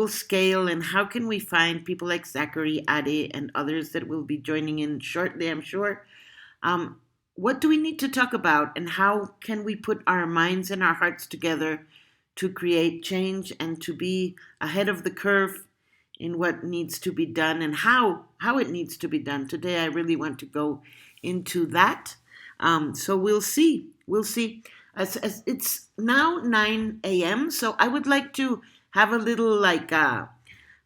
global scale, and how can we find people like Zachary, Ade, and others that will be joining in shortly, I'm sure. Um, what do we need to talk about, and how can we put our minds and our hearts together to create change and to be ahead of the curve in what needs to be done and how it needs to be done? Today, I really want to go into that. So we'll see. We'll see. As it's now 9 a.m., so I would like to have a little like a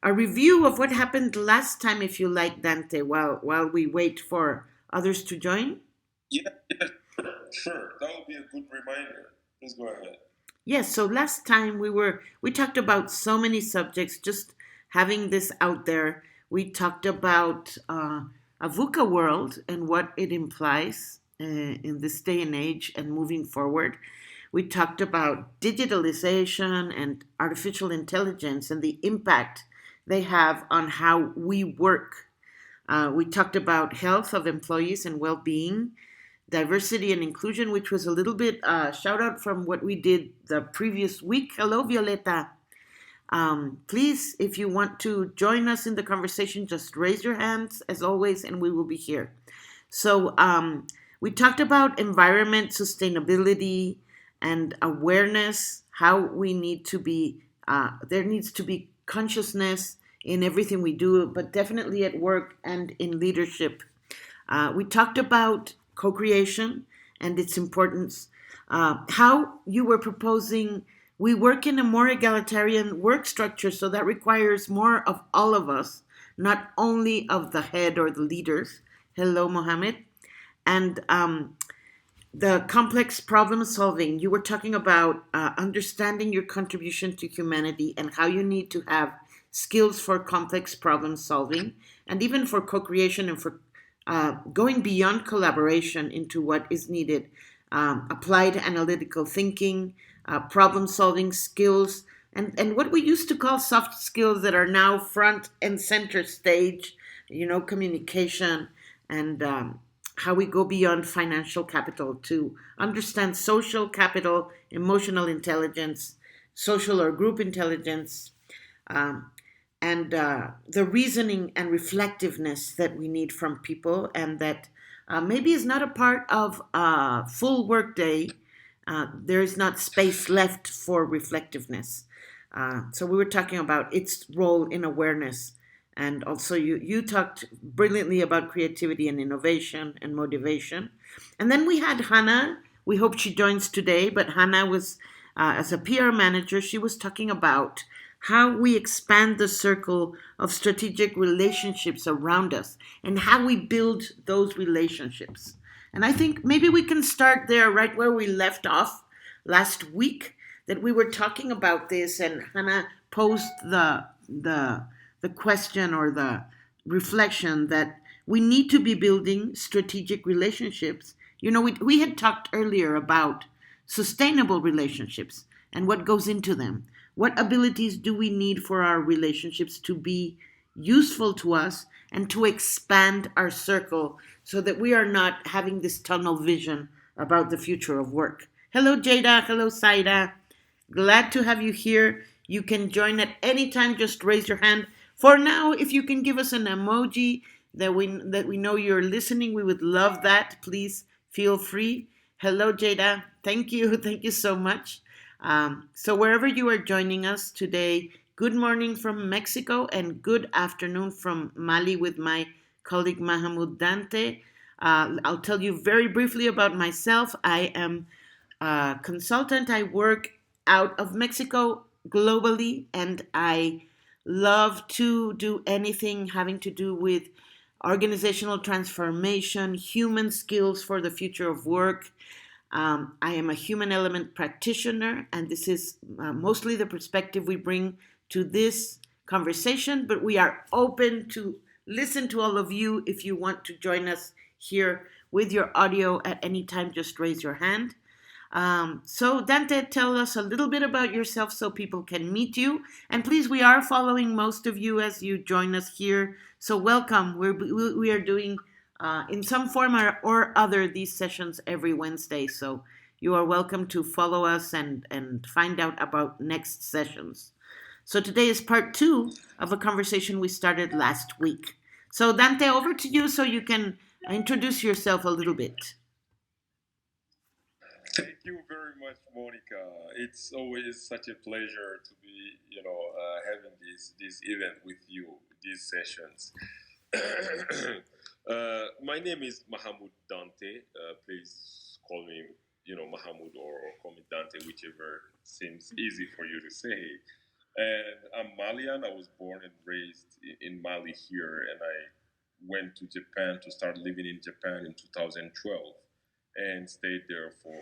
review of what happened last time, if you like, Dante, while we wait for others to join. Yeah, yeah, sure. That would be a good reminder. Please go ahead. Yes, so last time we talked about so many subjects, just having this out there. We talked about a VUCA world and what it implies in this day and age and moving forward. We talked about digitalization and artificial intelligence and the impact they have on how we work. We talked about health of employees and well-being, diversity and inclusion, which was a little bit shout out from what we did the previous week. Hello, Violeta. Please, if you want to join us in the conversation, just raise your hands as always, and we will be here. So, we talked about environment, sustainability, and awareness, how we need to be, there needs to be consciousness in everything we do, but definitely at work and in leadership. We talked about co creation and its importance, how you were proposing we work in a more egalitarian work structure, so that requires more of all of us, not only of the head or the leaders. Hello, Mohammed. And the complex problem solving, you were talking about understanding your contribution to humanity and how you need to have skills for complex problem solving and even for co creation and for going beyond collaboration into what is needed, applied analytical thinking, problem solving skills, and what we used to call soft skills that are now front and center stage, communication and how we go beyond financial capital to understand social capital, emotional intelligence, social or group intelligence, um, and the reasoning and reflectiveness that we need from people, and that maybe is not a part of a full workday. There is not space left for reflectiveness. So we were talking about its role in awareness. And also, you talked brilliantly about creativity and innovation and motivation. And then we had Hannah. We hope she joins today. But Hannah was, as a PR manager, she was talking about how we expand the circle of strategic relationships around us and how we build those relationships. And I think maybe we can start there, right where we left off last week, that we were talking about this, and Hannah posed the question or the reflection that we need to be building strategic relationships. We had talked earlier about sustainable relationships and what goes into them. What abilities do we need for our relationships to be useful to us and to expand our circle so that we are not having this tunnel vision about the future of work? Hello, Jada. Hello, Saida. Glad to have you here. You can join at any time. Just raise your hand. For now, if you can give us an emoji that we know you're listening, we would love that. Please feel free. Hello, Jada. Thank you. Thank you so much. So wherever you are joining us today, good morning from Mexico and good afternoon from Mali with my colleague Mahamud Dante. I'll tell you very briefly about myself. I am a consultant. I work out of Mexico globally, and I love to do anything having to do with organizational transformation, human skills for the future of work. I am a human element practitioner, and this is mostly the perspective we bring to this conversation, but we are open to listen to all of you. If you want to join us here with your audio at any time, just raise your hand. So Dante, tell us a little bit about yourself so people can meet you. And please, we are following most of you as you join us here. So welcome. We are doing in some form or other these sessions every Wednesday. So you are welcome to follow us and find out about next sessions. So today is part two of a conversation we started last week. So, Dante, over to you so you can introduce yourself a little bit. Thank you very much, Monica. It's always such a pleasure to be, having this event with you, these sessions. My name is Mahamoud Dante. Please call me, Mahamoud or call me Dante, whichever seems easy for you to say. And I'm Malian. I was born and raised in Mali here, and I went to Japan to start living in Japan in 2012 and stayed there for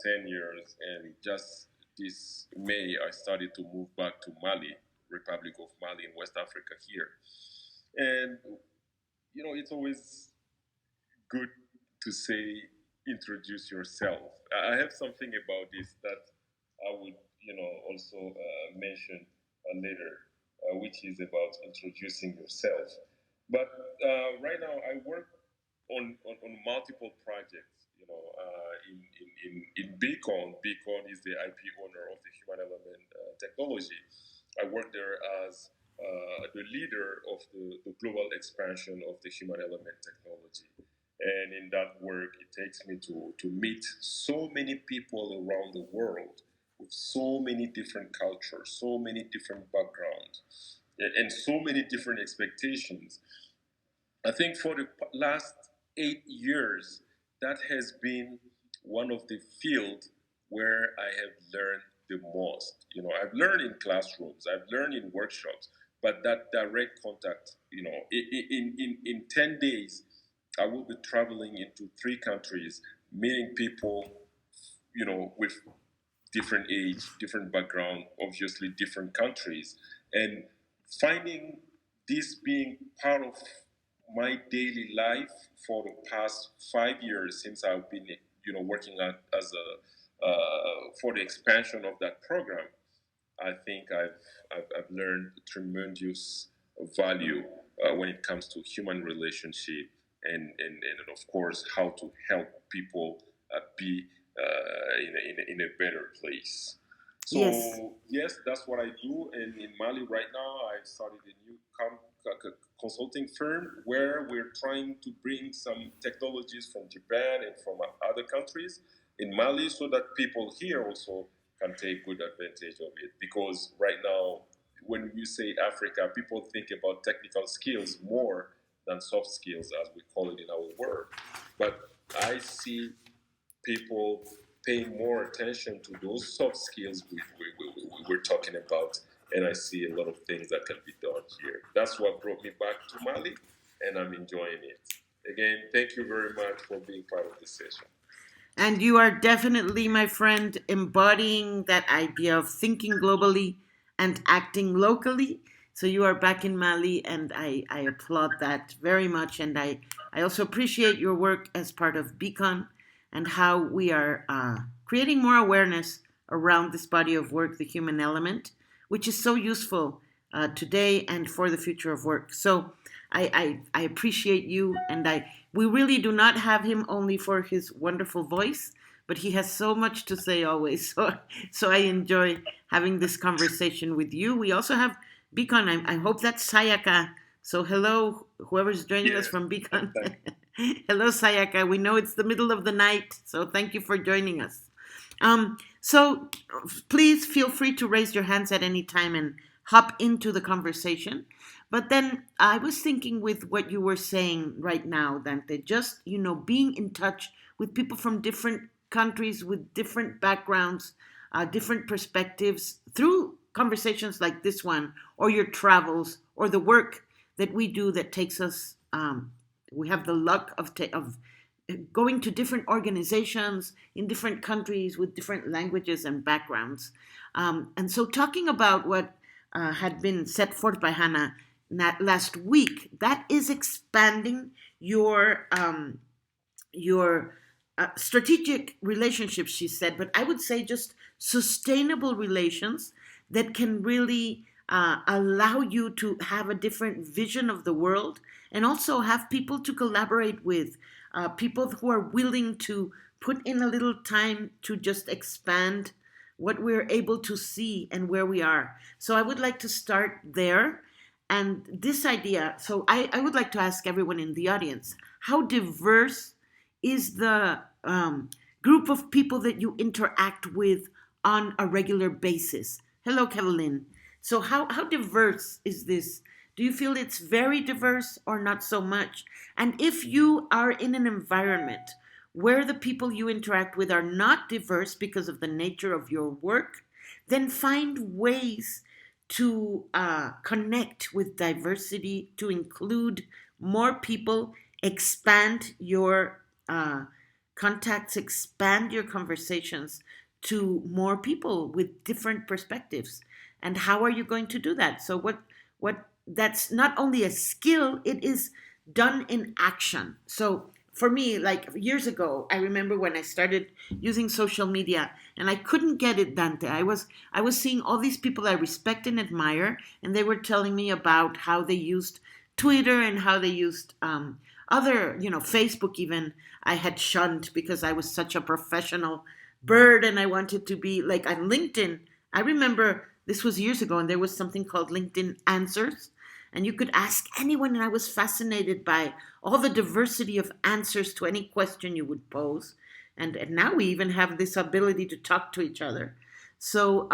10 years. And just this May, I started to move back to Mali, Republic of Mali in West Africa here. And, it's always good to say, introduce yourself. I have something about this that I would, also mention later, which is about introducing yourself. But right now, I work on multiple projects. In Beacon. Beacon is the IP owner of the Human Element technology. I work there as the leader of the global expansion of the Human Element technology. And in that work, it takes me to meet so many people around the world with so many different cultures, so many different backgrounds, and so many different expectations. I think for the last 8 years, that has been one of the fields where I have learned the most. I've learned in classrooms, I've learned in workshops, but that direct contact, in 10 days, I will be traveling into 3 countries, meeting people, with different age, different background, obviously different countries, and finding this being part of my daily life for the past 5 years since I've been, working as a for the expansion of that program. I think I've learned tremendous value when it comes to human relationship and of course how to help people be in a better place. Yes. So yes, that's what I do. And in Mali right now, I've started a new consulting firm where we're trying to bring some technologies from Japan and from other countries in Mali so that people here also can take good advantage of it. Because right now, when you say Africa, people think about technical skills more than soft skills, as we call it in our world. But I see people paying more attention to those soft skills we're talking about. And I see a lot of things that can be done here. That's what brought me back to Mali, and I'm enjoying it. Again, thank you very much for being part of this session. And you are definitely, my friend, embodying that idea of thinking globally and acting locally. So you are back in Mali, and I applaud that very much. And I also appreciate your work as part of Beacon and how we are creating more awareness around this body of work, the human element, which is so useful today and for the future of work. So I appreciate you, and we really do not have him only for his wonderful voice, but he has so much to say always. So I enjoy having this conversation with you. We also have Beacon. I hope that's Sayaka. So hello, whoever's joining us from Beacon. Hello, Sayaka. We know it's the middle of the night, so thank you for joining us. So please feel free to raise your hands at any time and hop into the conversation. But then I was thinking with what you were saying right now, Dante, just, being in touch with people from different countries with different backgrounds, different perspectives through conversations like this one, or your travels, or the work that we do that takes us, we have the luck of going to different organizations in different countries with different languages and backgrounds. And so talking about what had been set forth by Hannah last week, that is expanding your strategic relationships, she said, but I would say just sustainable relations that can really allow you to have a different vision of the world and also have people to collaborate with, people who are willing to put in a little time to just expand what we're able to see and where we are. So I would like to start there. And this idea, so I would like to ask everyone in the audience, how diverse is the group of people that you interact with on a regular basis? Hello, Caroline. So, how diverse is this? Do you feel it's very diverse or not so much? And if you are in an environment where the people you interact with are not diverse because of the nature of your work, then find ways to connect with diversity, to include more people, expand your contacts, expand your conversations to more people with different perspectives. And how are you going to do that? So what that's not only a skill, it is done in action. So for me, like years ago, I remember when I started using social media and I couldn't get it, Dante. I was seeing all these people I respect and admire, and they were telling me about how they used Twitter and how they used other, Facebook even. I had shunned because I was such a professional bird and I wanted to be like on LinkedIn. I remember this was years ago, and there was something called LinkedIn Answers, and you could ask anyone, and I was fascinated by all the diversity of answers to any question you would pose. And now we even have this ability to talk to each other. So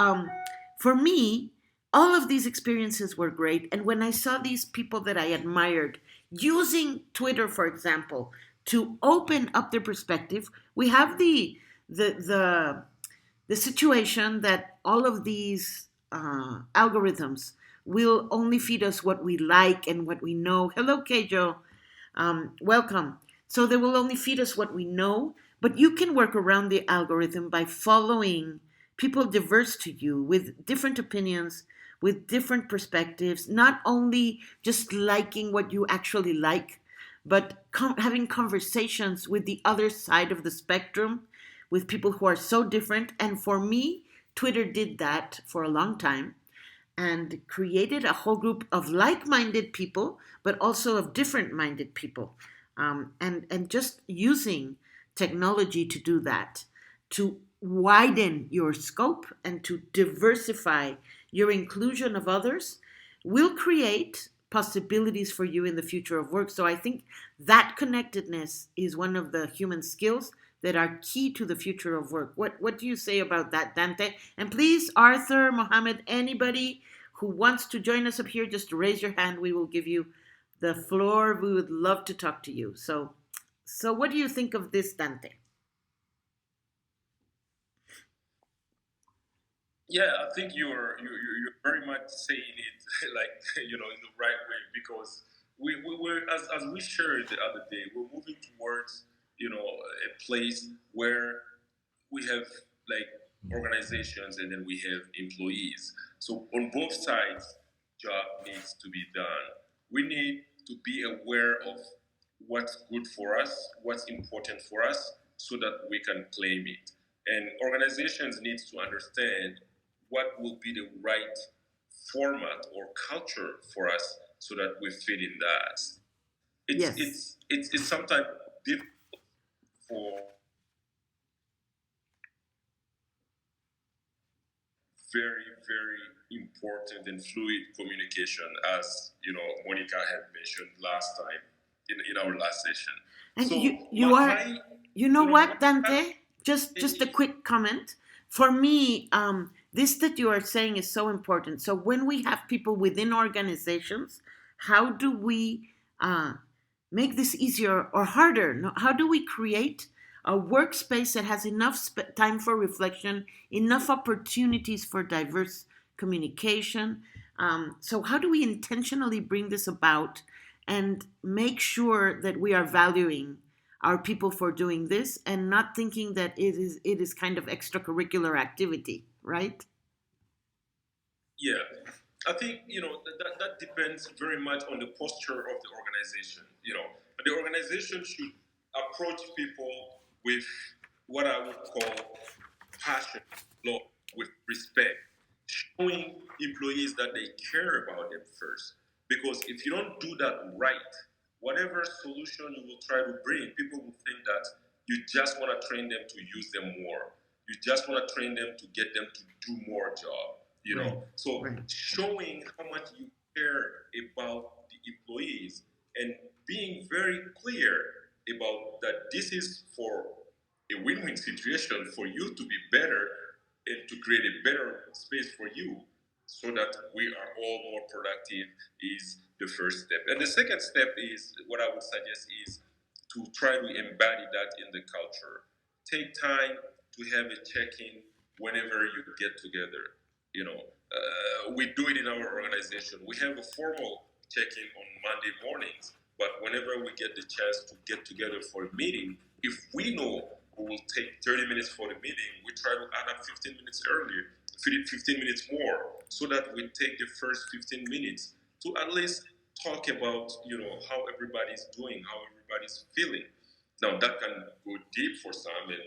for me, all of these experiences were great. And when I saw these people that I admired using Twitter, for example, to open up their perspective, we have the the the situation that all of these algorithms will only feed us what we like and what we know. Hello, Kejo. Welcome. So they will only feed us what we know, but you can work around the algorithm by following people diverse to you with different opinions, with different perspectives, not only just liking what you actually like, but having conversations with the other side of the spectrum, with people who are so different. And for me, Twitter did that for a long time and created a whole group of like-minded people, but also of different-minded people, and just using technology to do that, to widen your scope and to diversify your inclusion of others, will create possibilities for you in the future of work. So I think that connectedness is one of the human skills that are key to the future of work. What do you say about that, Dante? And please, Arthur, Mohammed, anybody who wants to join us up here, just raise your hand. We will give you the floor. We would love to talk to you. So what do you think of this, Dante? Yeah, I think you're very much saying it like in the right way, because we were, as we shared the other day, we're moving towards a place where we have like organizations and then we have employees. So on both sides, job needs to be done. We need to be aware of what's good for us, what's important for us, so that we can claim it. And organizations need to understand what will be the right format or culture for us so that we fit in that. It's Yes. it's it's sometimes difficult for very important and fluid communication, as Monica had mentioned last time in our last session. And So you are, my you know what what, Dante? Just a quick comment. For me, this that you are saying is so important. So when we have people within organizations, how do we make this easier or harder? No, how do we create a workspace that has enough time for reflection, enough opportunities for diverse communication? So how do we intentionally bring this about and make sure that we are valuing our people for doing this and not thinking that it is kind of extracurricular activity, right? Yeah, I think that depends very much on the posture of the organization. The organization should approach people with what I would call passion, love, with respect, showing employees that they care about them first. Because if you don't do that right, whatever solution you will try to bring, people will think that you just want to train them to use them more. You just want to train them to get them to do more job. Right. So Right. showing how much you care about the employees and being very clear about that this is for a win-win situation for you to be better and to create a better space for you so that we are all more productive is the first step. And the second step is what I would suggest is to try to embody that in the culture. Take time to have a check-in whenever you get together. We do it in our organization. We have a formal check-in on Monday mornings, but whenever we get the chance to get together for a meeting, if we know we will take 30 minutes for the meeting, we try to add up 15 minutes earlier, 15 minutes more, so that we take the first 15 minutes to at least talk about how everybody's doing, how everybody's feeling. Now that can go deep for some and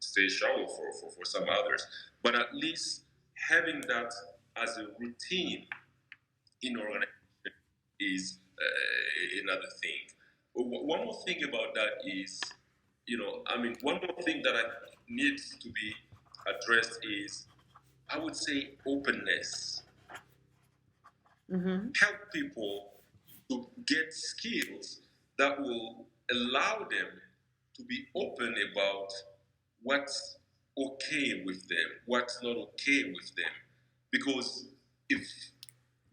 stay shallow for some others, but at least having that as a routine in organization is another thing. One more thing about that is, one more thing that needs to be addressed is, I would say, openness. Mm-hmm. Help people to get skills that will allow them to be open about what's okay with them, what's not okay with them. Because if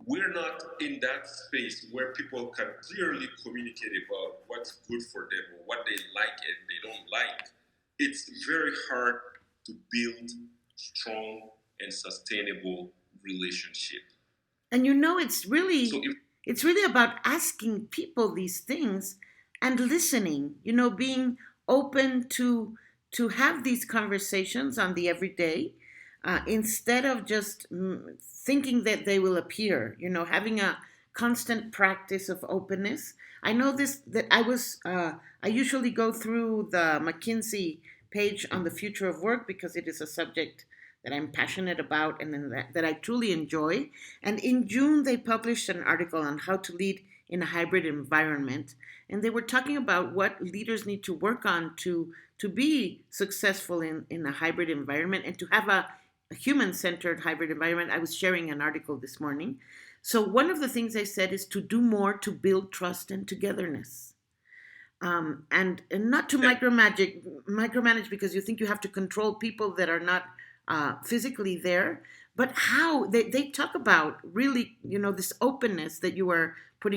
we're not in that space where people can clearly communicate about what's good for them or what they like and they don't like, it's very hard to build strong and sustainable relationship. And it's So really if it's really about asking people these things and listening, being open to have these conversations on the everyday, instead of just thinking that they will appear, having a constant practice of openness. I know this that I usually go through the McKinsey page on the future of work because it is a subject that I'm passionate about and that I truly enjoy. And in June, they published an article on how to lead in a hybrid environment. And they were talking about what leaders need to work on to be successful in a hybrid environment and to have a human centered hybrid environment. I was sharing an article this morning. So, one of the things they said is to do more to build trust and togetherness. And not to micromanage because you think you have to control people that are not physically there, but how they talk about really, this openness that you are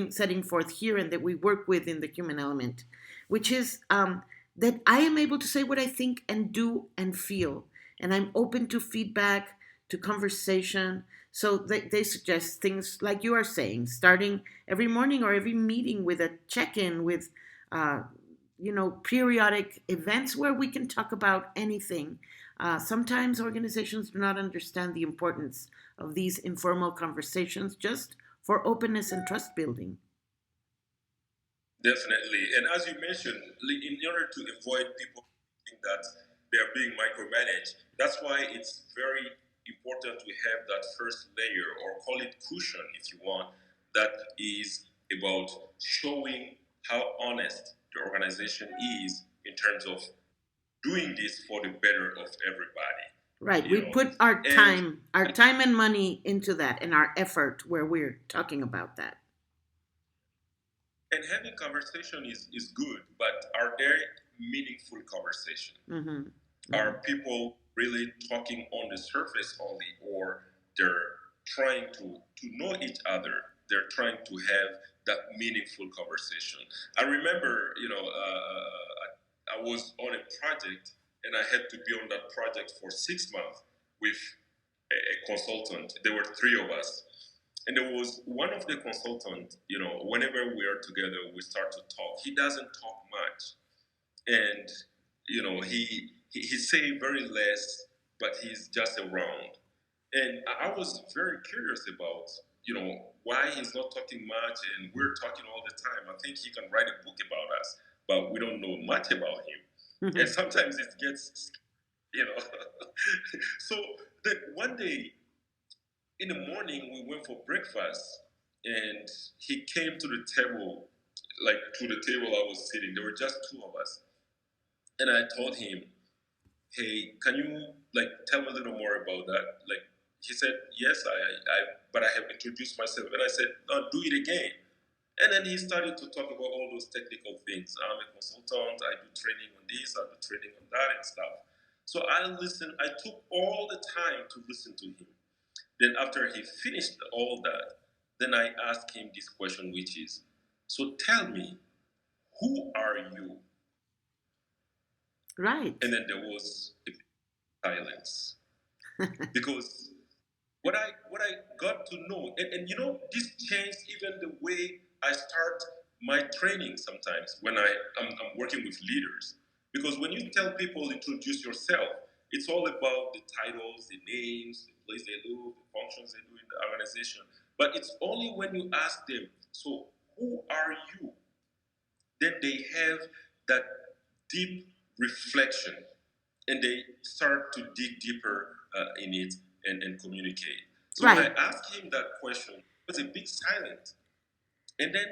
setting forth here and that we work with in the human element, which is that I am able to say what I think and do and feel, and I'm open to feedback, to conversation. So they suggest things like you are saying, starting every morning or every meeting with a check-in with uh, periodic events where we can talk about anything. Sometimes organizations do not understand the importance of these informal conversations just for openness and trust building. Definitely. And as you mentioned, in order to avoid people thinking that they're being micromanaged, that's why it's very important to have that first layer, or call it cushion if you want, that is about showing how honest the organization is in terms of doing this for the better of everybody. Right. You We know, put and our time and money into that and our effort where we're talking about that. and having conversation is good, but are there meaningful conversation? Mm-hmm. Mm-hmm. Are people really talking on the surface only, or they're trying to know each other? They're trying to have that meaningful conversation. I remember, I was on a project and I had to be on that project for 6 months with a consultant. There were three of us. And there was one of the consultants, whenever we are together, we start to talk. He doesn't talk much. And he say very less, but he's just around. And I was very curious about why he's not talking much, and we're talking all the time. I think he can write a book about us, but we don't know much about him. And sometimes it gets you know. So then one day in the morning we went for breakfast, and he came to the table, like to the table I was sitting. There were just two of us, and I told him, hey, can you like tell me a little more about that? Like he said, yes, but I have introduced myself, and I said, no, do it again. And then he started to talk about all those technical things. I'm a consultant. I do training on this. I do training on that and stuff. So I listened. I took all the time to listen to him. Then after he finished all that, then I asked him this question, which is, so tell me, who are you? Right. And then there was a silence because what I got to know, and you know, this changed even the way I start my training sometimes when I'm working with leaders. Because when you tell people introduce yourself, it's all about the titles, the names, the place they live, the functions they do in the organization. But it's only when you ask them, so who are you? Then they have that deep reflection and they start to dig deeper in it and communicate. So when I Right. asked him that question, it was a big silence. And then,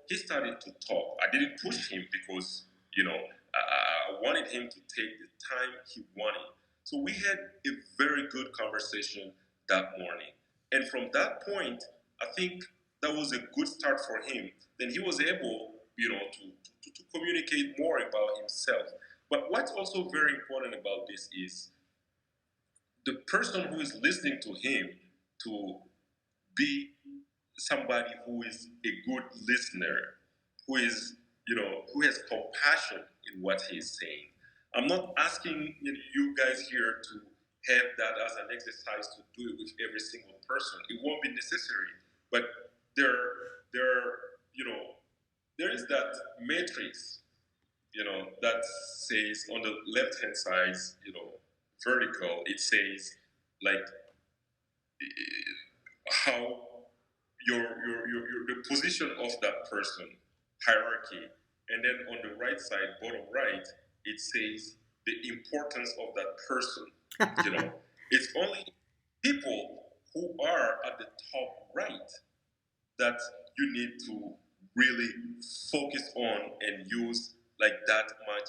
he started to talk. I didn't push him because, I wanted him to take the time he wanted. So we had a very good conversation that morning. And from that point, I think that was a good start for him. Then he was able, to communicate more about himself. But what's also very important about this is the person who is listening to him to be somebody who is a good listener, who is, who has compassion in what he's saying. I'm not asking you guys here to have that as an exercise to do it with every single person. It won't be necessary. But there, you know, there is that matrix, that says on the left hand side, vertical, it says like how the position of that person, hierarchy, and then on the right side, bottom right, it says the importance of that person. You know, it's only people who are at the top right that you need to really focus on and use like that much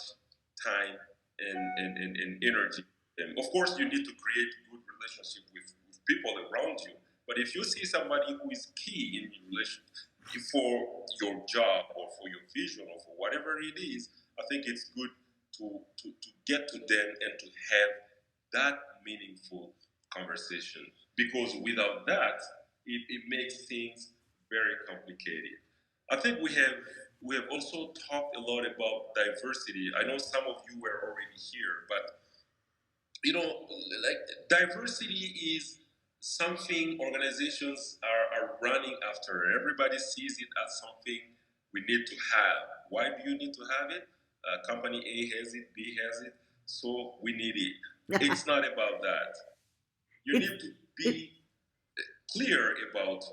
time and energy. And of course, you need to create good relationship with people around you. But if you see somebody who is key in your relation for your job or for your vision or for whatever it is, I think it's good to get to them and to have that meaningful conversation. Because without that, it makes things very complicated. I think we have also talked a lot about diversity. I know some of you were already here, but like diversity is something organizations are running after. Everybody sees it as something we need to have. Why do you need to have it? Company A has it, B has it, so we need it. It's not about that. You it, need to it, be clear about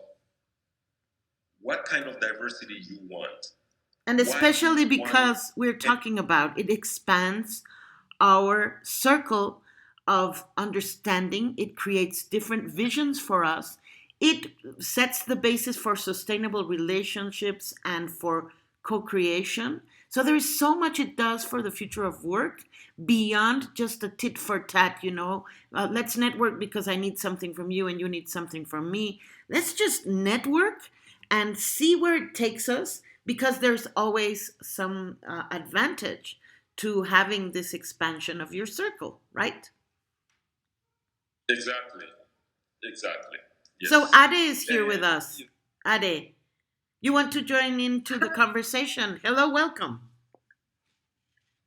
what kind of diversity you want, and why you especially want it, because we're and talking about it expands our circle of understanding. It creates different visions for us. It sets the basis for sustainable relationships and for co creation. So there is so much it does for the future of work beyond just a tit for tat. Let's network because I need something from you and you need something from me. Let's just network and see where it takes us because there's always some advantage to having this expansion of your circle, right? exactly, exactly, So yes, Ade is here with and us. Ade, you want to join into the conversation? Hello, welcome.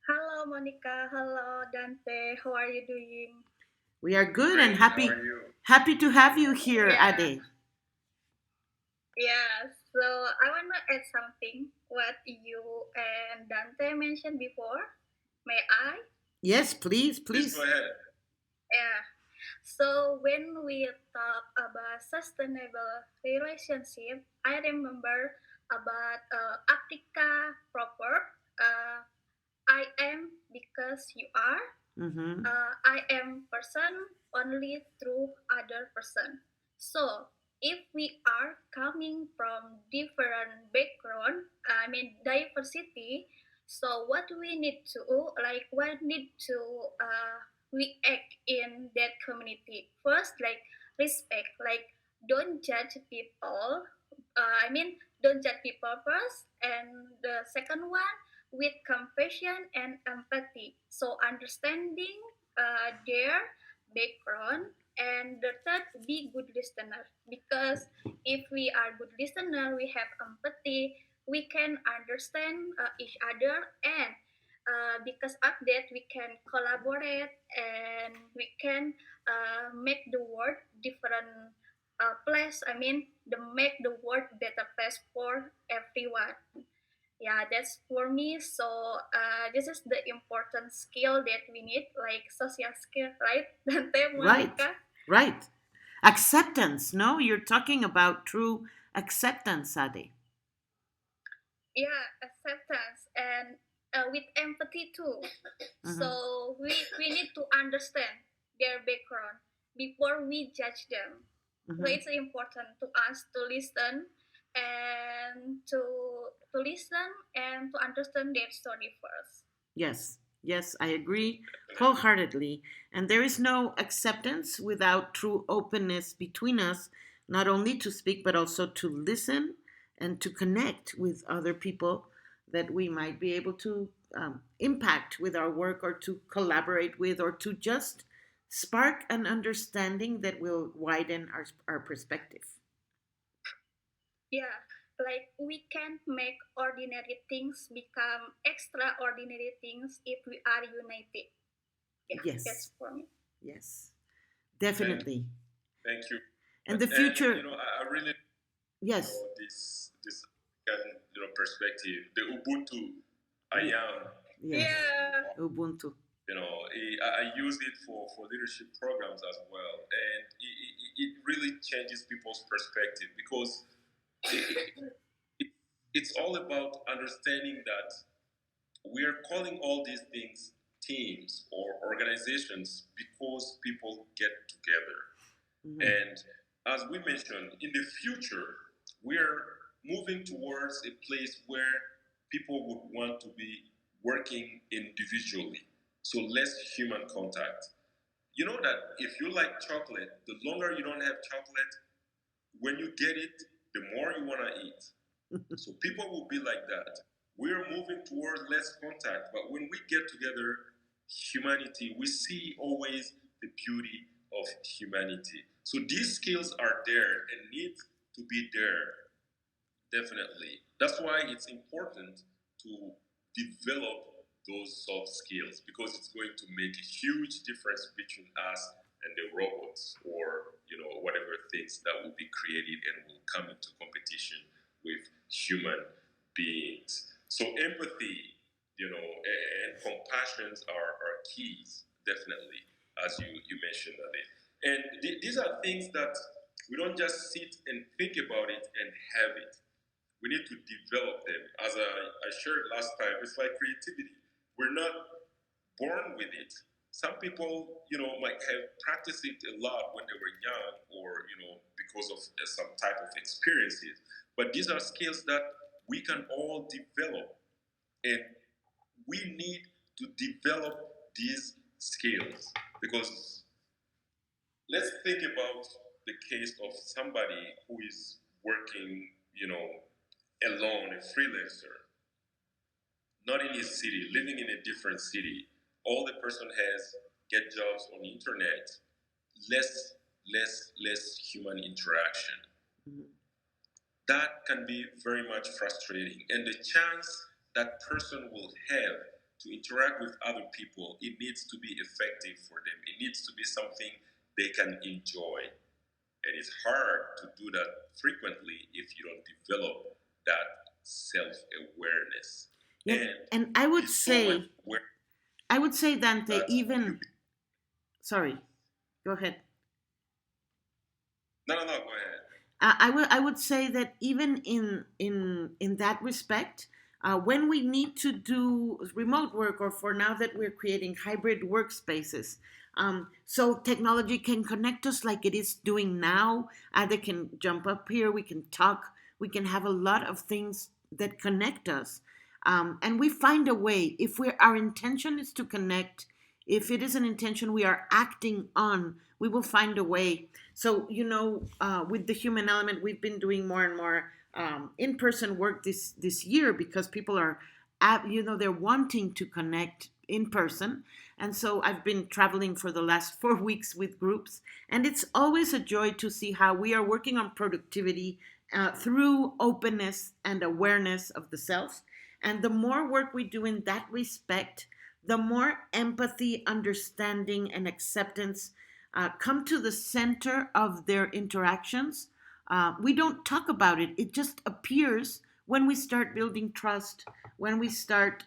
Hello, Monica. Hello, Dante. How are you doing? We are good and great. How happy are you? happy to have you here, Yeah, Ade. yeah. So I want to add something what you and Dante mentioned before. May I? Yes, please, Please go please. ahead. Yeah. So when we talk about sustainable relationship, I remember about Africa proverb. Uh, I am because you are. Mm-hmm. I am person only through other person. So if we are coming from different background, I mean diversity, So what we need to like what need to react in that community first, like respect, like don't judge people. I mean, don't judge people first, and the second one with compassion and empathy. So understanding their background, and the third, be good listener. Because if we are good listener, we have empathy, we can understand each other, and because of that we can collaborate, and we can make the world different place. I mean, the make the world better place for everyone. Yeah, that's for me. So this is the important skill that we need, like social skill, right? Dante, Right, Monica. right. Acceptance, no? You're talking about true acceptance, Ade. Yeah, acceptance, and with empathy too. Mm-hmm. So we need to understand their background before we judge them. So Mm-hmm. it's important to us to listen, and to listen and to understand their story first. Yes, yes, I agree Definitely. wholeheartedly. And there is no acceptance without true openness between us, not only to speak, but also to listen and to connect with other people that we might be able to impact with our work, or to collaborate with, or to just spark an understanding that will widen our perspective. Yeah, like we can make ordinary things become extraordinary things if we are united. Yeah, Yes, that's for me. yes, Thank, definitely. thank you. And the And future, I really yes, this African perspective, the Ubuntu I ye- am. yes, Yeah, Ubuntu. I use it for leadership programs as well, and it really changes people's perspective because it, it, it's all about understanding that we are calling all these things teams or organizations because people get together. Mhm. And as we mentioned, in the future, we're moving towards a place where people would want to be working individually. So less human contact. You know that if you like chocolate, the longer you don't have chocolate, when you get it, the more you want to eat. So people will be like that. We're moving towards less contact, but when we get together, humanity, we see always the beauty of humanity. So these skills are there and need to be there, definitely. That's why it's important to develop those soft skills because it's going to make a huge difference between us and the robots or whatever things that will be created and will come into competition with human beings. So empathy, and compassions are keys, definitely, as you mentioned, Ali. And these are things that we don't just sit and think about it and have it. We need to develop them. As I shared last time, it's like creativity. We're not born with it. Some people, might have practiced it a lot when they were young, or because of some type of experiences. But these are skills that we can all develop, and we need to develop these skills because let's think about the case of somebody who is working, alone, a freelancer, not in his city, living in a different city. All the person has get jobs on the internet, less human interaction. Mhm. That can be very much frustrating. And the chance that person will have to interact with other people, it needs to be effective for them. It needs to be something they can enjoy. And it's hard to do that frequently if you don't develop that self awareness. Yeah, And and this moment where I would say, Dante, that you even, sorry, go ahead. no, go ahead. I would say that even in that respect, when we need to do remote work, or for now that we're creating hybrid workspaces, so technology can connect us like it is doing now. Either can jump up here, we can talk, we can have a lot of things that connect us. And we find a way. If our intention is to connect, if it is an intention we are acting on, we will find a way. So, with the human element, we've been doing more and more in-person work this year because people are, they're wanting to connect in person. And so I've been traveling for the last 4 weeks with groups, and it's always a joy to see how we are working on productivity through openness and awareness of the self. And the more work we do in that respect, the more empathy, understanding, and acceptance come to the center of their interactions. We don't talk about it, it just appears when we start building trust, when we start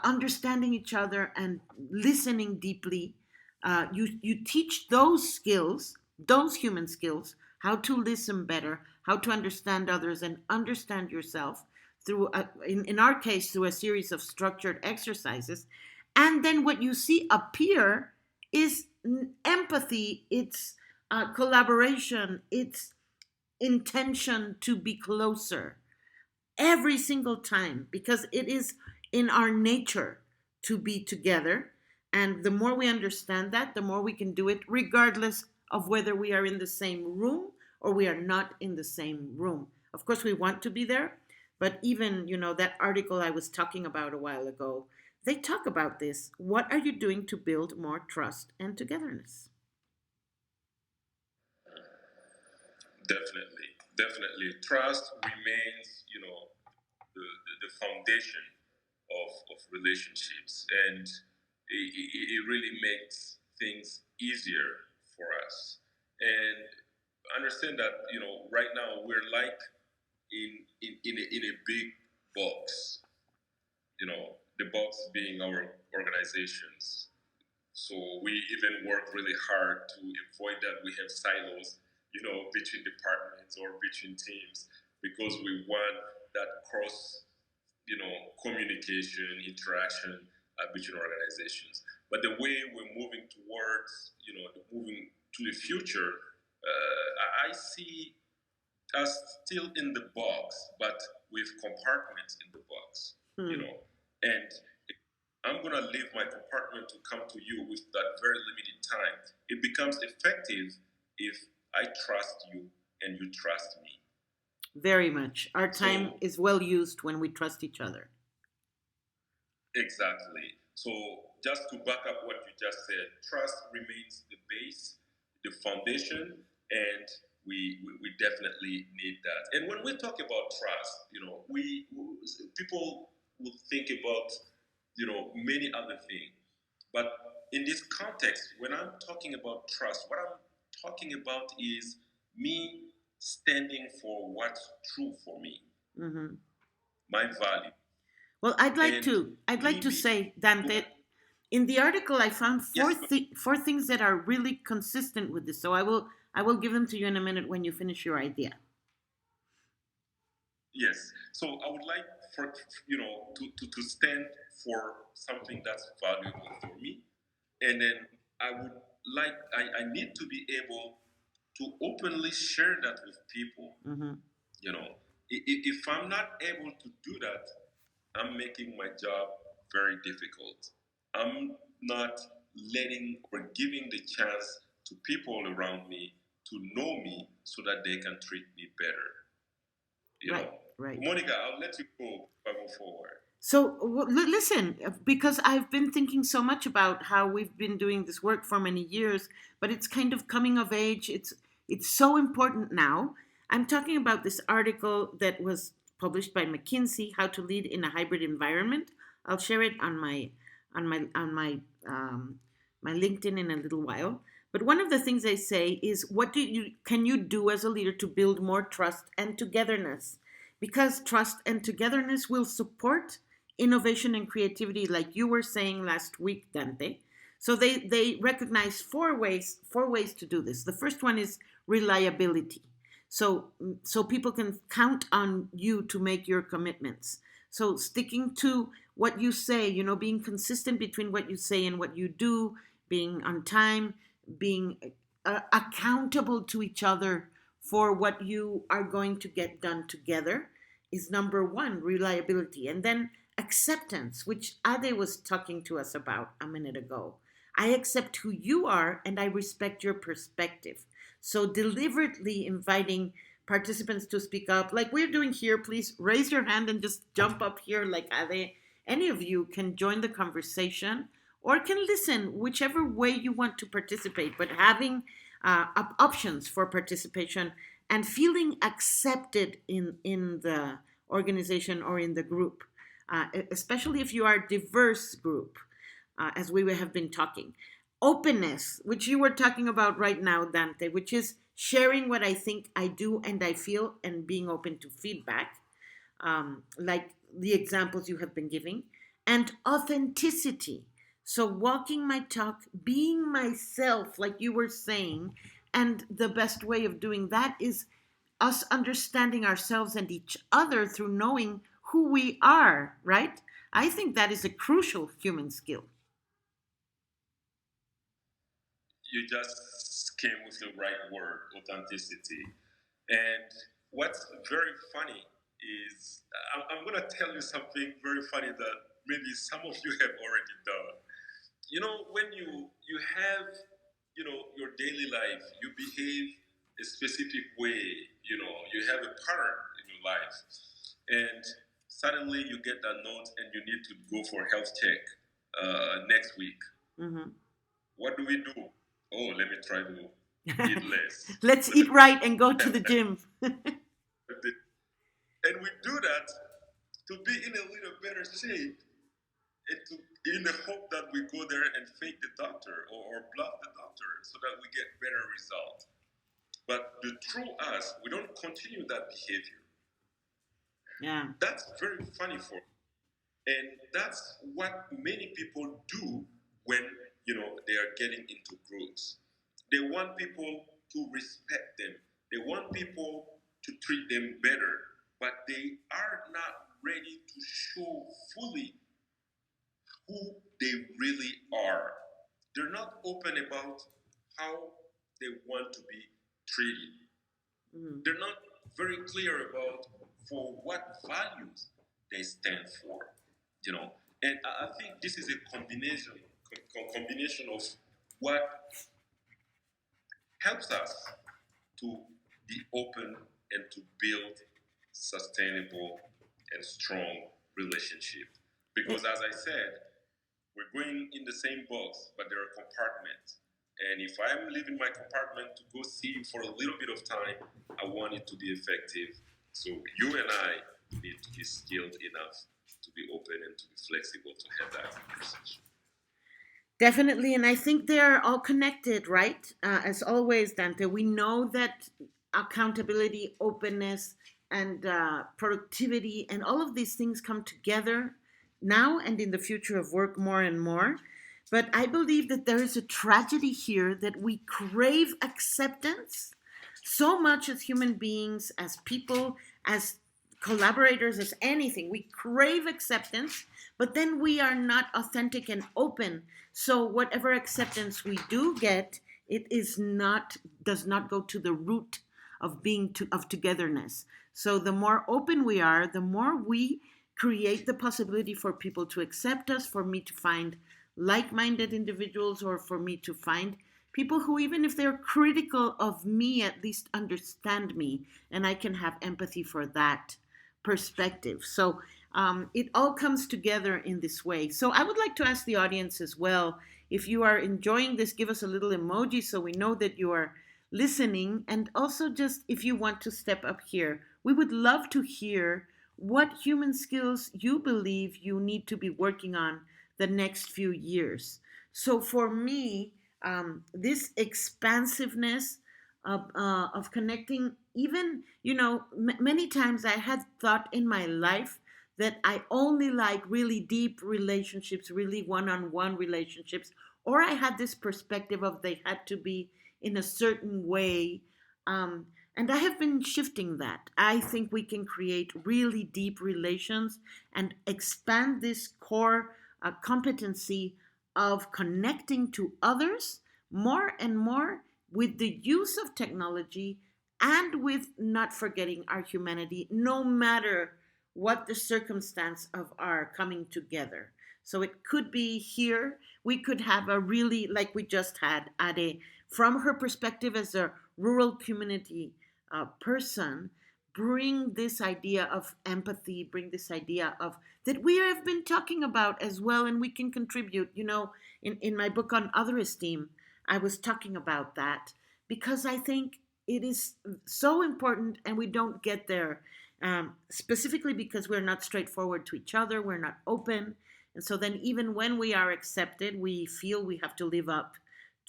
understanding each other and listening deeply. You teach those skills, those human skills, how to listen better, how to understand others and understand yourself through, in our case, through a series of structured exercises. And then what you see appear is empathy, it's collaboration, it's intention to be closer every single time, because it is in our nature to be together. And the more we understand that, the more we can do it, regardless of whether we are in the same room or we are not in the same room. Of course, we want to be there, but even, that article I was talking about a while ago, they talk about this. What are you doing to build more trust and togetherness? Definitely, definitely. Trust remains, the foundation of relationships, and it really makes things easier for us. And understand that, right now we're like in a big box, the box being our organizations. So we even work really hard to avoid that we have silos, between departments or between teams, because we want that cross, communication, interaction between organizations. But the way we're moving towards, moving to the future, I see us still in the box, but with compartments in the box, and I'm going to leave my compartment to come to you with that very limited time. It becomes effective if I trust you and you trust me. Very much. Our time is well used when we trust each other. Exactly. So, just to back up what you just said, trust remains the base, the foundation, and we definitely need that. And when we talk about trust, we people will think about many other things. But in this context, when I'm talking about trust, what I'm talking about is me standing for what's true for me, Mm-hmm. my value. Well, I'd like to say, Dante, in the article I found four things that are really consistent with this. So I will give them to you in a minute when you finish your idea. Yes. So I would like for to stand for something that's valuable for me, and then I would I need to be able to openly share that with people. Mm-hmm. If I'm not able to do that, I'm making my job very difficult. I'm not letting or giving the chance to people around me to know me so that they can treat me better. Right. Monica, I'll let you go if I go forward. So listen, because I've been thinking so much about how we've been doing this work for many years, but it's kind of coming of age. It's so important now. I'm talking about this article that was published by McKinsey, How to Lead in a Hybrid Environment. I'll share it on my my LinkedIn in a little while. But one of the things they say is, what can you do as a leader to build more trust and togetherness? Because trust and togetherness will support innovation and creativity, like you were saying last week, Dante. So they recognize four ways to do this. The first one is reliability. So people can count on you to make your commitments. So sticking to what you say, being consistent between what you say and what you do, being on time, being accountable to each other for what you are going to get done together is number one, reliability. And then Acceptance, which Ade was talking to us about a minute ago. I accept who you are and I respect your perspective. So, deliberately inviting participants to speak up, like we're doing here, please raise your hand and just jump up here, like Ade. Any of you can join the conversation or can listen, whichever way you want to participate, but having options for participation and feeling accepted in the organization or in the group, especially if you are a diverse group, as we have been talking. Openness, which you were talking about right now, Dante, which is sharing what I think, I do, and I feel, and being open to feedback, like the examples you have been giving, and authenticity. So, walking my talk, being myself, like you were saying, and the best way of doing that is us understanding ourselves and each other through knowing who we are, right? I think that is a crucial human skill. You just came with the right word, authenticity. And what's very funny is I'm going to tell you something very funny that maybe some of you have already done. You know, when you have, your daily life, you behave a specific way, you have a pattern in your life, and suddenly you get that note and you need to go for a health check next week. Mm-hmm. What do we do? Oh, let me try to eat less. Let's eat right and go to the gym. And we do that to be in a little better shape, and in the hope that we go there and fake the doctor or bluff the doctor so that we get better results. But the true us, we don't continue that behavior. Yeah. That's very funny for me. And that's what many people do when they are getting into groups. They want people to respect them. They want people to treat them better, but they are not ready to show fully who they really are. They're not open about how they want to be treated. Mm-hmm. They're not very clear about for what values they stand for. And I think this is a combination of what helps us to be open and to build sustainable and strong relationship. Because as I said, we're going in the same box, but there are compartments. And if I'm leaving my compartment to go see you for a little bit of time, I want it to be effective. So you and I need to be skilled enough to be open and to be flexible to have that conversation. Definitely, and I think they're all connected, right? As always, Dante, we know that accountability, openness, and productivity, and all of these things come together now and in the future of work more and more. But I believe that there is a tragedy here that we crave acceptance so much as human beings, as people, as collaborators, as anything. We crave acceptance, but then we are not authentic and open. So whatever acceptance we do get, it does not go to the root of of togetherness. So the more open we are, the more we create the possibility for people to accept us, for me to find like-minded individuals, or for me to find people who, even if they're critical of me, at least understand me, and I can have empathy for that perspective. So it all comes together in this way. So I would like to ask the audience as well, if you are enjoying this, give us a little emoji so we know that you are listening. And also, just if you want to step up here, we would love to hear what human skills you believe you need to be working on the next few years. So for me, this expansiveness of connecting, even, many times I had thought in my life that I only like really deep relationships, really one-on-one relationships, or I had this perspective of they had to be in a certain way. And I have been shifting that. I think we can create really deep relations and expand this core competency of connecting to others more and more with the use of technology and with not forgetting our humanity, no matter what the circumstance of our coming together. So it could be here. We could have a really, like we just had, Ade, from her perspective as a rural community person, bring this idea of empathy, bring this idea of that we have been talking about as well, and we can contribute. In my book on other esteem, I was talking about that because I think it is so important, and we don't get there specifically because we're not straightforward to each other, we're not open. And so then, even when we are accepted, we feel we have to live up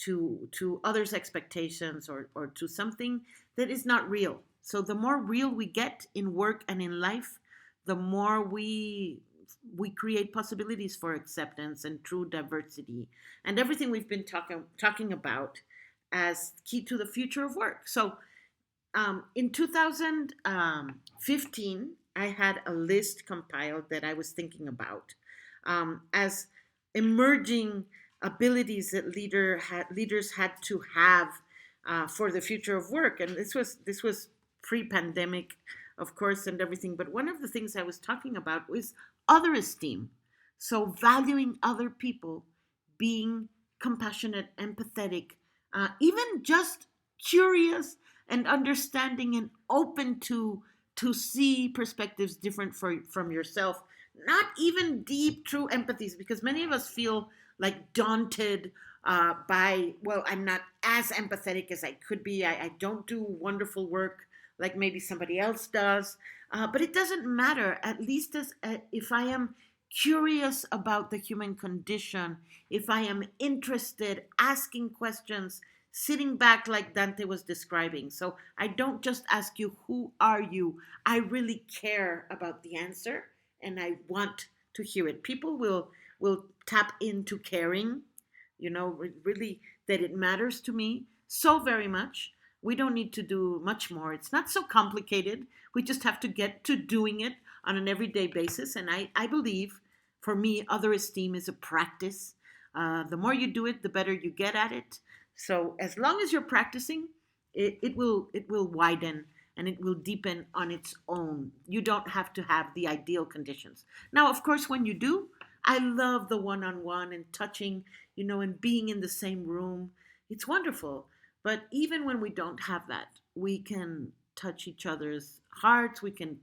to others' expectations or to something that is not real. So the more real we get in work and in life, the more we create possibilities for acceptance and true diversity and everything we've been talking about as key to the future of work. So in 2015, I had a list compiled that I was thinking about as emerging abilities that leaders had to have for the future of work. And this was pre-pandemic, of course, and everything. But one of the things I was talking about was other esteem. So valuing other people, being compassionate, empathetic, even just curious and understanding and open to see perspectives different from yourself, not even deep true empathies, because many of us feel like daunted by, well, I'm not as empathetic as I could be. I don't do wonderful work like maybe somebody else does. But it doesn't matter. At least as if I am curious about the human condition, if I am interested, asking questions, sitting back like Dante was describing. So I don't just ask you, who are you? I really care about the answer and I want to hear it. People will tap into caring, really that it matters to me so very much. We don't need to do much more. It's not so complicated. We just have to get to doing it on an everyday basis. And I believe, for me, other esteem is a practice. The more you do it, the better you get at it. So as long as you're practicing, it will widen and it will deepen on its own. You don't have to have the ideal conditions. Now, of course, when you do, I love the one-on-one and touching, and being in the same room. It's wonderful. But even when we don't have that, we can touch each other's hearts. We can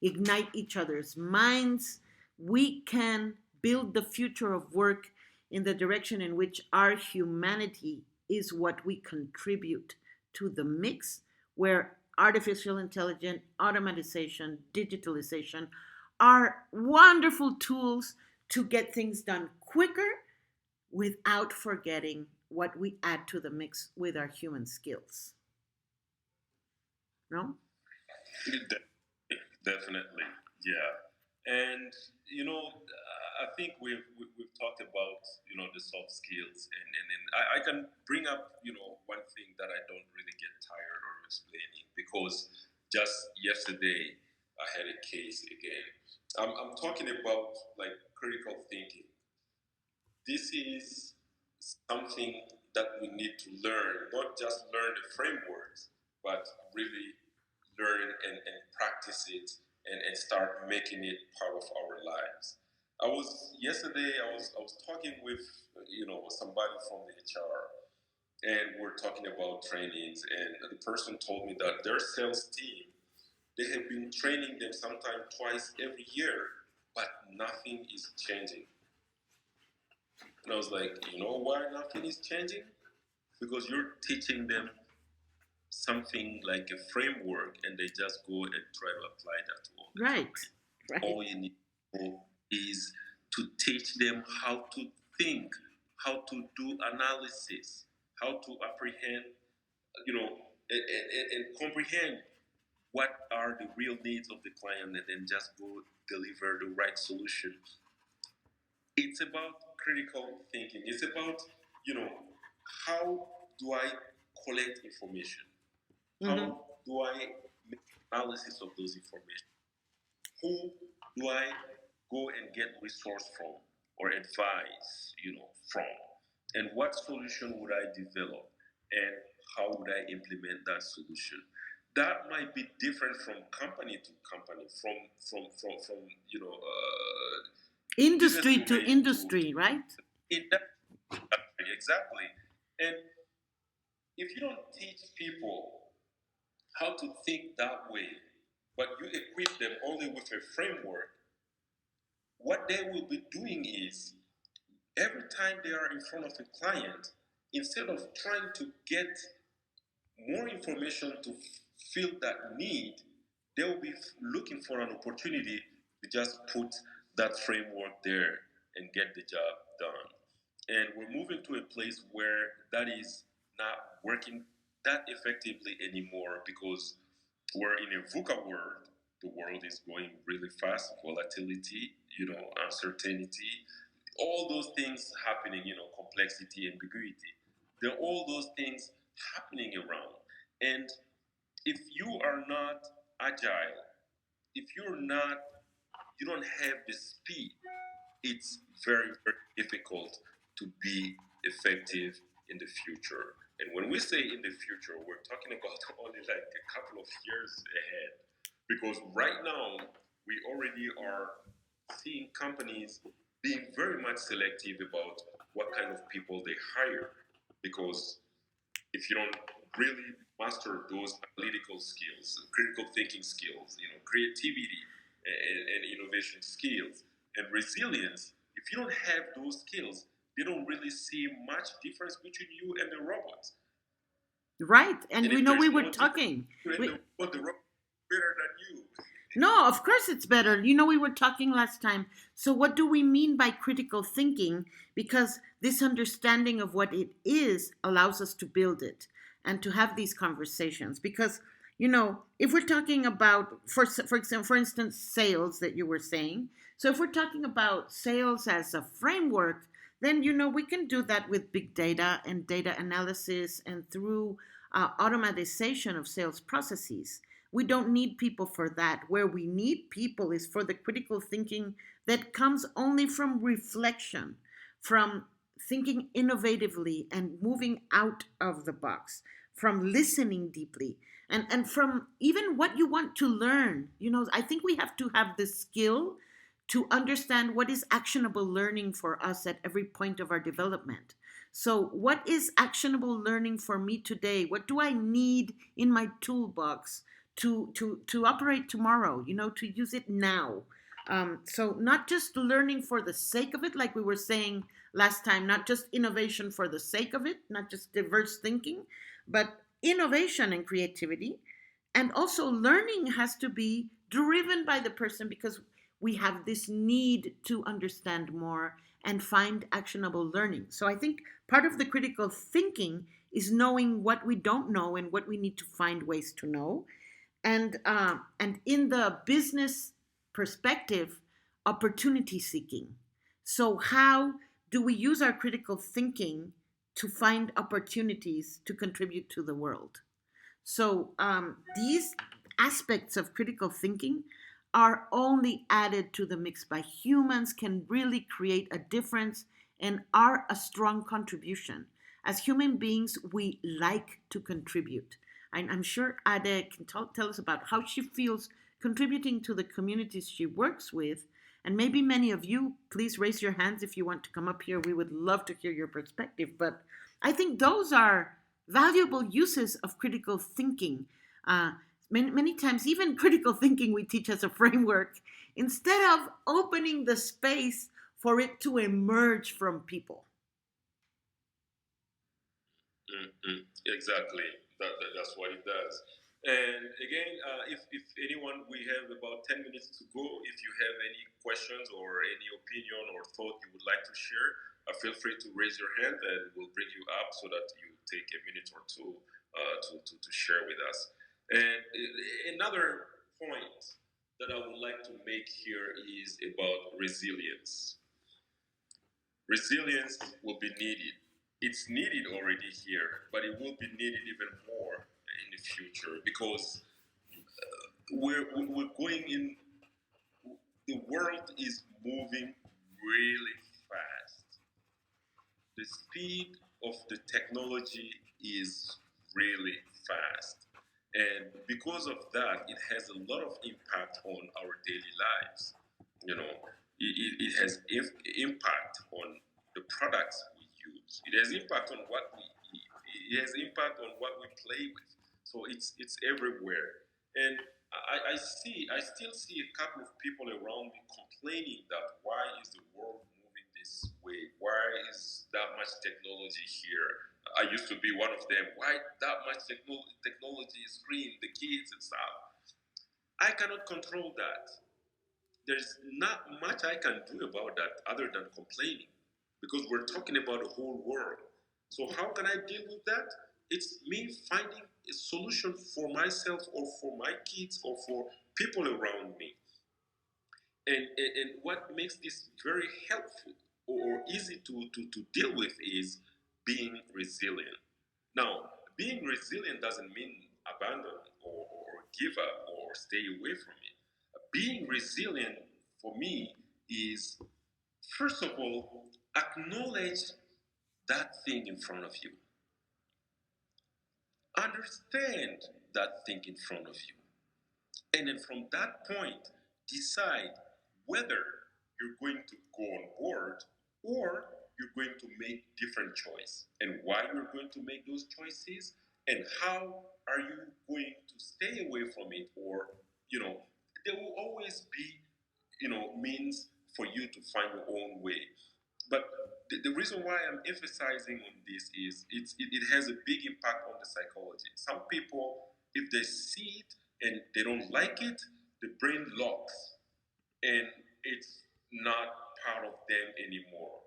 ignite each other's minds. We can build the future of work in the direction in which our humanity is what we contribute to the mix, where artificial intelligence, automatization, digitalization are wonderful tools to get things done quicker without forgetting what we add to the mix with our human skills. No? Definitely, yeah. And I think we've talked about the soft skills, and I can bring up one thing that I don't really get tired of explaining, because just yesterday I had a case again. I'm talking about like critical thinking. This is something that we need to learn, not just learn the frameworks, but really learn and practice it, and start making it part of our lives. I was talking with somebody from the HR, and we're talking about trainings, and the person told me that their sales team, they have been training them sometimes twice every year, but nothing is changing. And I was like, you know why nothing is changing? Because you're teaching them something like a framework, and they just go and try to apply that to all the Right. time. Right. All you need to do is to teach them how to think, how to do analysis, how to apprehend, and comprehend what are the real needs of the client, and then just go deliver the right solution. It's about critical thinking. It's about, you know, how do I collect information? How do I make analysis of those information? Who do I go and get resource from or advice, from? And what solution would I develop? And how would I implement that solution? that might be different from company to company, from business Industry to domain to industry, right? in that exactly. And if you don't teach people how to think that way, but you equip them only with a framework, what they will be doing is every time they are in front of a client, instead of trying to get more information to fill that need, they will be looking for an opportunity to just put that framework there and get the job done. And we're moving to a place where that is not working that effectively anymore because we're in a VUCA world. The world is going really fast, volatility, uncertainty, all those things happening, complexity, ambiguity. There are all those things happening around. And if you are not agile, if you don't have the speed, it's very, very difficult to be effective in the future. And when we say in the future, we're talking about only like a couple of years ahead. Because right now, we already are seeing companies being very much selective about what kind of people they hire. Because if you don't really master those analytical skills, critical thinking skills, creativity and innovation skills and resilience, if you don't have those skills, they don't really see much difference between you and the robots. Right. And And we if know there's we were no difference talking. between the robot better than you. No, of course it's better. We were talking last time. So, what do we mean by critical thinking? Because this understanding of what it is allows us to build it and to have these conversations. Because, if we're talking about, for example, for instance, sales that you were saying. So, if we're talking about sales as a framework, then, we can do that with big data and data analysis and through automatization of sales processes. We don't need people for that. Where we need people is for the critical thinking that comes only from reflection, from thinking innovatively and moving out of the box, from listening deeply, and from even what you want to learn. I think we have to have the skill to understand what is actionable learning for us at every point of our development. So, what is actionable learning for me today? What do I need in my toolbox to operate tomorrow, to use it now? So not just learning for the sake of it, like we were saying last time, not just innovation for the sake of it, not just diverse thinking, but innovation and creativity. And also learning has to be driven by the person because we have this need to understand more and find actionable learning. So I think part of the critical thinking is knowing what we don't know and what we need to find ways to know. And in the business perspective, opportunity seeking. So how do we use our critical thinking to find opportunities to contribute to the world? So these aspects of critical thinking are only added to the mix by humans, can really create a difference and are a strong contribution. As human beings, we like to contribute. I'm sure Ade can tell us about how she feels contributing to the communities she works with. And maybe many of you, please raise your hands if you want to come up here. We would love to hear your perspective. But I think those are valuable uses of critical thinking. Many times, even critical thinking we teach as a framework, instead of opening the space for it to emerge from people. Exactly. That's what it does. And again, if anyone, we have about 10 minutes to go. If you have any questions or any opinion or thought you would like to share, feel free to raise your hand and we'll bring you up so that you take a minute or two to share with us. And another point that I would like to make here is about resilience. Resilience will be needed. It's needed already here, but it will be needed even more in the future because we're going in. The world is moving really fast. The speed of the technology is really fast, And because of that, it has a lot of impact on our daily lives. You know, it has impact on the products we use. It has impact on what we eat. It has impact on what we play with. So it's everywhere. And I still see a couple of people around me complaining that why is the world moving this way? Why is that much technology here? I used to be one of them. Why that much technology, screen, the kids and stuff? I cannot control that. There's not much I can do about that other than complaining because we're talking about the whole world. So, how can I deal with that? It's me finding a solution for myself or for my kids or for people around me. And what makes this very helpful or easy to deal with is being resilient. Now, being resilient doesn't mean abandon or give up or stay away from it. Being resilient for me is, first of all, acknowledge that thing in front of you, understand that thing in front of you, and then from that point, decide whether you're going to go on board or you're going to make different choice and why you're going to make those choices and how are you going to stay away from it or you know there will always be means for you to find your own way. But the reason why I'm emphasizing on this is it has a big impact on the psychology. Some people, if they see it and they don't like it, the brain locks and it's not part of them anymore.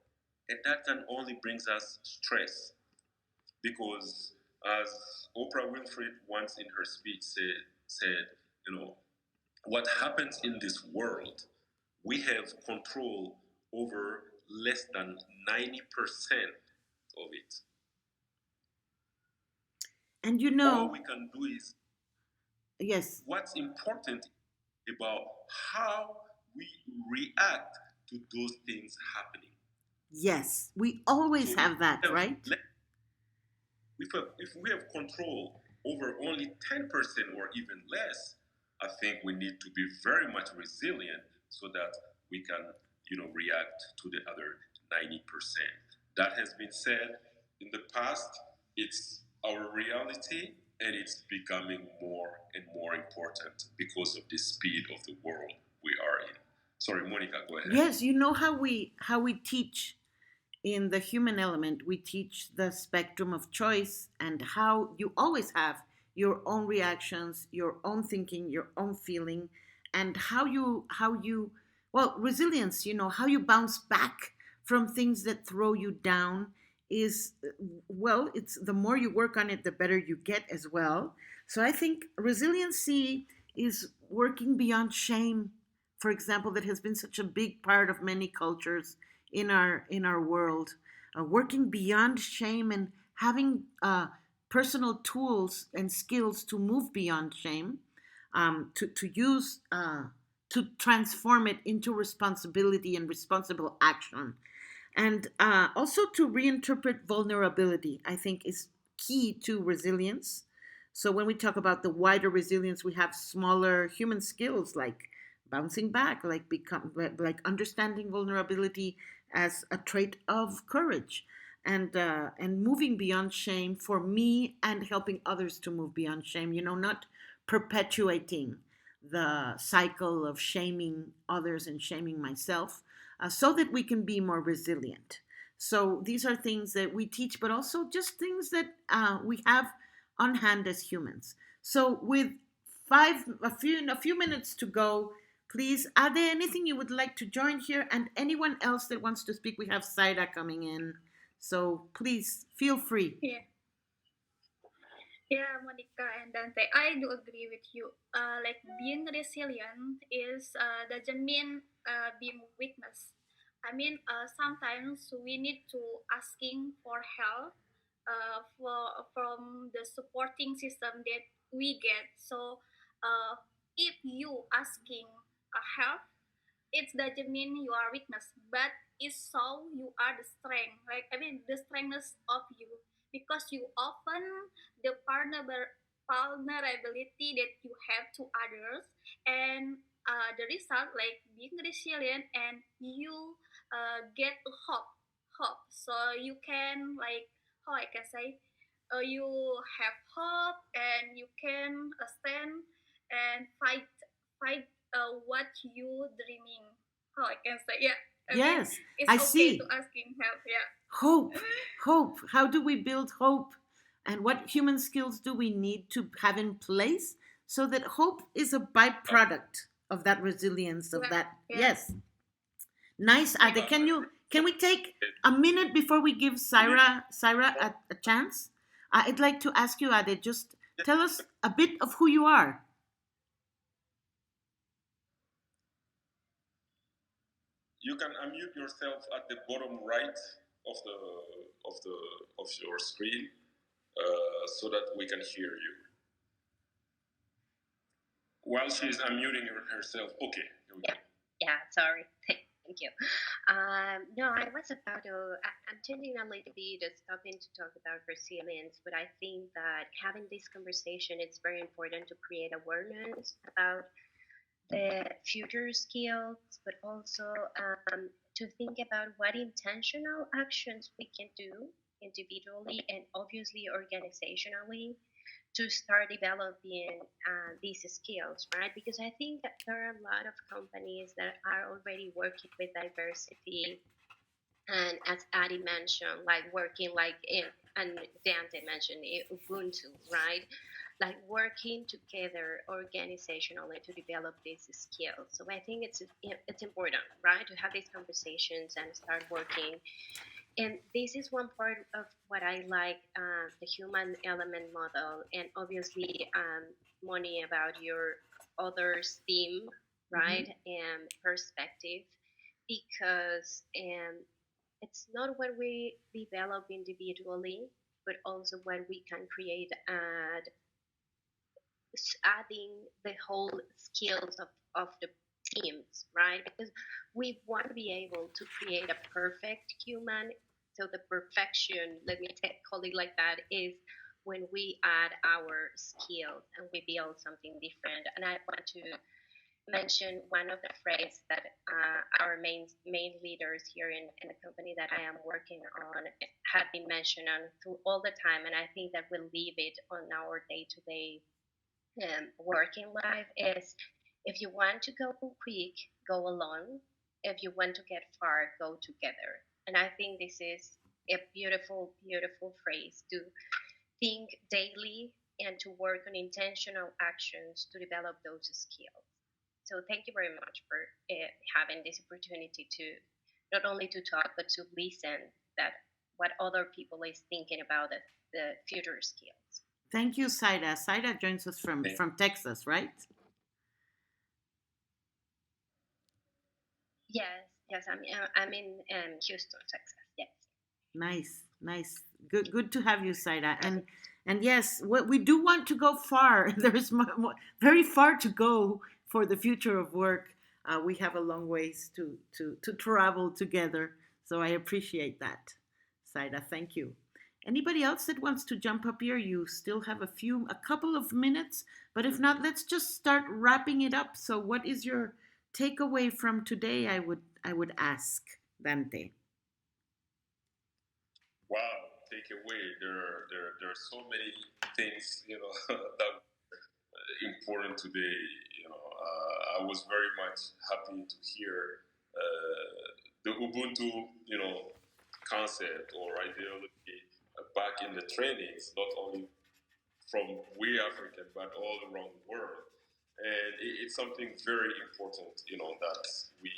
And that can only brings us stress because as Oprah Winfrey once in her speech said, you know, what happens in this world, we have control over less than 90% of it. And you All know, we can do is yes, what's important about how we react to those things happening. yes, we always So have that, right? if we have control over only 10% or even less, I think we need to be very much resilient so that we can, react to the other 90%. That has been said in the past. It's our reality and it's becoming more and more important because of the speed of the world we are in. Sorry, Monica, go ahead. Yes, you know how we teach in the human element, we teach the spectrum of choice and how you always have your own reactions, your own thinking, your own feeling, and how you well, resilience, how you bounce back from things that throw you down is, well, it's the more you work on it, the better you get as well. So I think resiliency is working beyond shame, for example, that has been such a big part of many cultures in our world, working beyond shame and having personal tools and skills to move beyond shame, to use to transform it into responsibility and responsible action, and also to reinterpret vulnerability. I think is key to resilience. So when we talk about the wider resilience, we have smaller human skills like bouncing back, like understanding vulnerability as a trait of courage, and moving beyond shame for me and helping others to move beyond shame. Not perpetuating the cycle of shaming others and shaming myself, so that we can be more resilient. So these are things that we teach, but also just things that we have on hand as humans. So with a few minutes to go, please, are there anything you would like to join here? And anyone else that wants to speak, we have Saida coming in. So please feel free. Yeah. Yeah, Monica and Dante, I do agree with you. Like being resilient is doesn't mean being weakness. I mean, sometimes we need to asking for help from the supporting system that we get. So, if you asking help, it doesn't mean you are weakness, but it show you are the strength, right? I mean, the strengthness of you because you often the vulnerability that you have to others, and the result like being resilient, and you get a hope, so you can like, how I can say, you have hope, and you can stand and fight what you dreaming, how I can say, yeah, I mean, Yes, it's I okay to see. asking help, yeah. Hope, hope. How do we build hope? And what human skills do we need to have in place so that hope is a byproduct of that resilience, of Yeah, that? yeah, Yes. Nice, yeah. Ade. Can we take a minute before we give Syra a chance? I'd like to ask you, Ade, just tell us a bit of who you are. You can unmute yourself at the bottom right of the of the of your screen, so that we can hear you. While she's unmuting herself, okay. Here we go. Yeah, sorry. Thank you. No, I was about to. I'm changing a little bit, stopping to talk about resilience, but I think that having this conversation, it's very important to create awareness about the future skills, but also to think about what intentional actions we can do individually and obviously organizationally to start developing these skills, right? Because I think that there are a lot of companies that are already working with diversity, and as Adi mentioned, like working like in, and Dante mentioned Ubuntu, right? Like working together organizationally to develop these skills. So I think it's important, right, to have these conversations and start working. And this is one part of what I like, the human element model, and obviously, Moni, about your others theme, right, and perspective, because it's not what we develop individually, but also what we can create at adding the whole skills of the teams, right? Because we want to be able to create a perfect human. So the perfection, let me call it like that, is when we add our skills and we build something different. And I want to mention one of the phrases that our main leaders here in the company that I am working on have been mentioning through all the time, and I think that we'll leave it on our day-to-day working life is, if you want to go quick, go alone. If you want to get far, go together. And I think this is a beautiful, beautiful phrase to think daily and to work on intentional actions to develop those skills. So thank you very much for having this opportunity to not only to talk but to listen that what other people is thinking about the future skills. Thank you, Saida. Saida joins us from Texas, right? Yes, I'm in Houston, Texas. Yes. Nice, nice. Good to have you, Saida. And yes, we do want to go far. There's very far to go for the future of work. We have a long ways to travel together. So I appreciate that, Saida. Thank you. Anybody else that wants to jump up here? You still have a couple of minutes, but if not, let's just start wrapping it up. So, what is your takeaway from today? I would ask Dante. Wow, take away. There are so many things, that important today. I was very much happy to hear the Ubuntu, concept or ideology back in the trainings, not only from we African but all around the world. And it's something very important, that we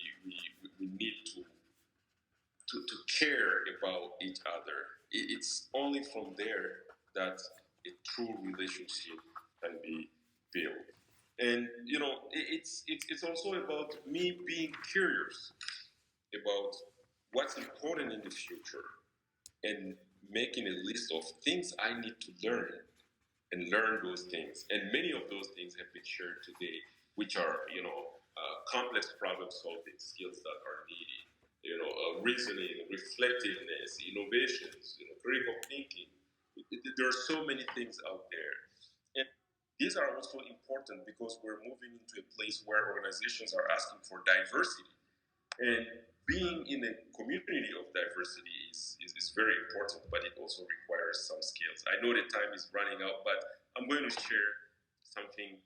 need to care about each other. It's only from there that a true relationship can be built. And it's also about me being curious about what's important in the future and making a list of things I need to learn and learn those things. And many of those things have been shared today, which are complex problem solving skills that are needed. Reasoning, reflectiveness, innovations, critical thinking. There are so many things out there. these are also important because we're moving into a place where organizations are asking for diversity. And being in a community of diversity is very important, but it also requires some skills. I know the time is running out, but I'm going to share something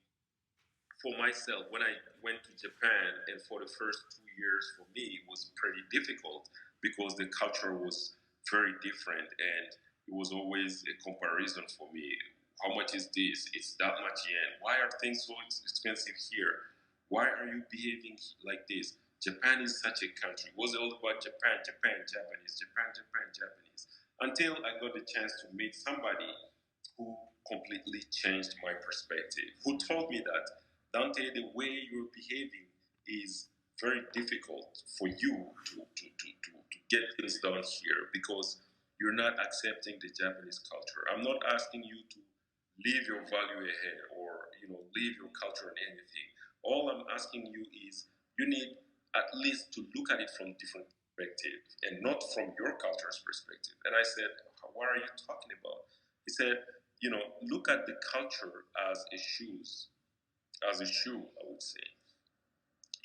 for myself. When I went to Japan, and for the first 2 years for me, it was pretty difficult because the culture was very different, and it was always a comparison for me. How much is this? It's that much yen. Why are things so expensive here? Why are you behaving like this? Japan is such a country. It was all about Japan, Japan, Japanese, Japan, Japan, Japanese. Until I got the chance to meet somebody who completely changed my perspective, who told me that, Dante, the way you're behaving is very difficult for you to get things done here because you're not accepting the Japanese culture. I'm not asking you to leave your value ahead or leave your culture and anything. All I'm asking you is you need at least to look at it from different perspective and not from your culture's perspective. And I said, what are you talking about? He said, look at the culture as a shoe, I would say.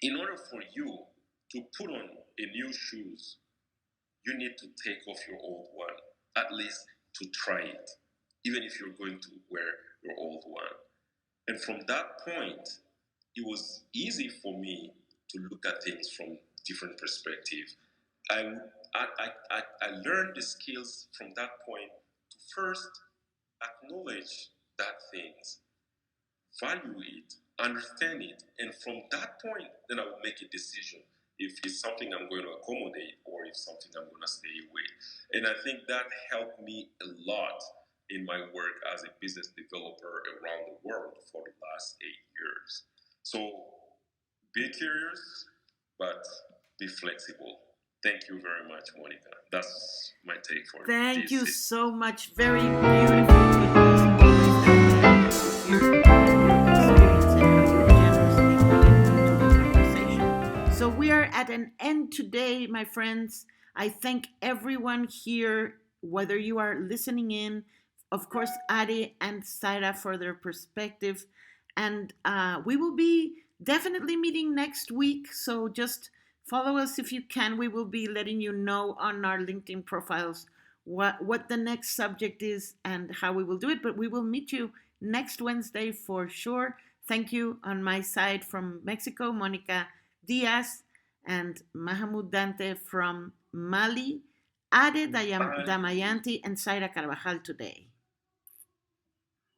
In order for you to put on a new shoes, you need to take off your old one, at least to try it, even if you're going to wear your old one. And from that point, it was easy for me to look at things from different perspectives. I learned the skills from that point to first acknowledge that things, value it, understand it, and from that point, then I will make a decision if it's something I'm going to accommodate or if something I'm going to stay away. And I think that helped me a lot in my work as a business developer around the world for the last 8 years. So be curious, but be flexible. Thank you very much, Monica. That's my take for Thank this. you so much. Very beautiful. So we are at an end today, my friends. I thank everyone here, whether you are listening in, of course, Ari and Saira for their perspective. And we will be definitely meeting next week. So just follow us if you can. We will be letting you know on our LinkedIn profiles what the next subject is and how we will do it. But we will meet you next Wednesday for sure. Thank you on my side from Mexico, Monica Diaz and Mahamud Dante from Mali, Ade Damayanti and Saira Carvajal today.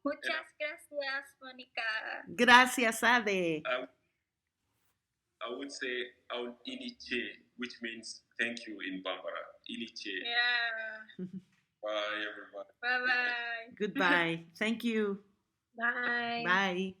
Muchas gracias, Monica. Gracias, Ade. I would say iniche, which means thank you in Bambara. Iniche. Yeah. Bye, everybody. Bye-bye. Goodbye. Thank you. Bye. Bye.